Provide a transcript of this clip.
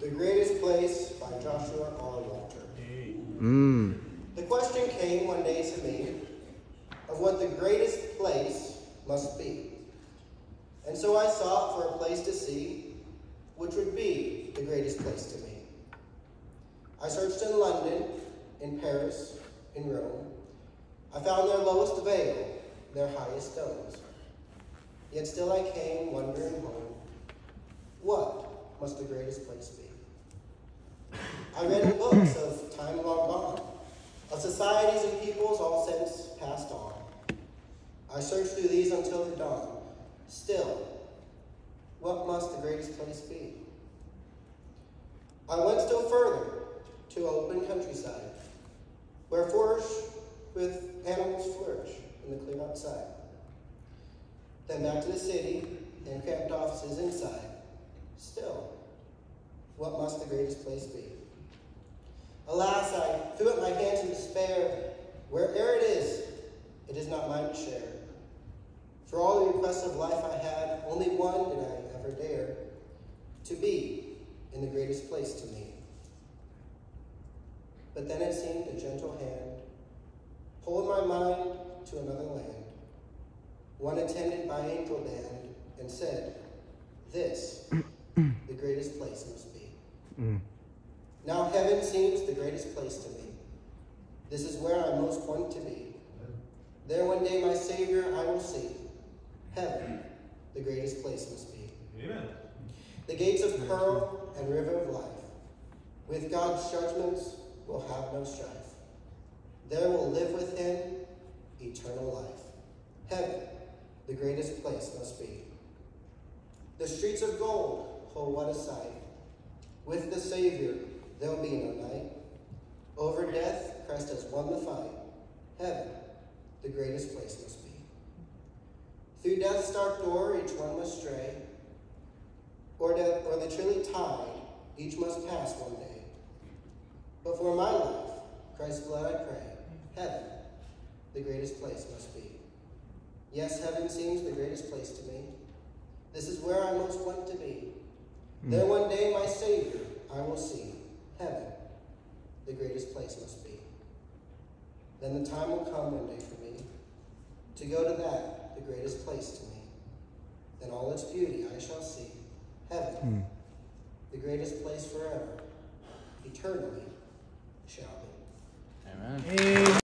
The Greatest Place by Joshua R. Walter. The question came one day to me of what the greatest place must be. And so I sought for a place to see which would be the greatest place to me. I searched in London, in Paris, in Rome. I found their lowest vale, their highest domes. Yet still I came wondering home, what must the greatest place be? I read in books of time long gone, of societies and peoples all since passed on. I searched through these until the dawn. Still, what must the greatest place be? I went still further to open countryside, where with animals flourish in the clear outside. Then back to the city and cramped offices inside. Still, what must the greatest place be? Alas, I threw up my hands in despair. Where'er it is not mine to share. For all the requests of life I had, only one did I ever dare, to be in the greatest place to me. But then it seemed a gentle hand pulled my mind to another land, one attended by angel band, and said, this, the greatest place must be. Now heaven seems the greatest place to me. This is where I most want to be. There one day my Savior I will see. Heaven, the greatest place must be. Amen. The gates of pearl and river of life. With God's judgments will have no strife. There will live with him eternal life. Heaven, the greatest place must be. The streets of gold, oh what a sight. With the Savior, there'll be no night. Over death, Christ has won the fight. Heaven, the greatest place must be. Through death's dark door, each one must stray. Or the chilly tide, each must pass one day. But for my life, Christ's blood I pray. Heaven, the greatest place must be. Yes, heaven seems the greatest place to me. This is where I most want to be. There one day my Savior I will see. Heaven, the greatest place must be. Then the time will come one day for me to go to that, the greatest place to me. Then all its beauty I shall see. Heaven, the greatest place forever, eternally shall be. Amen.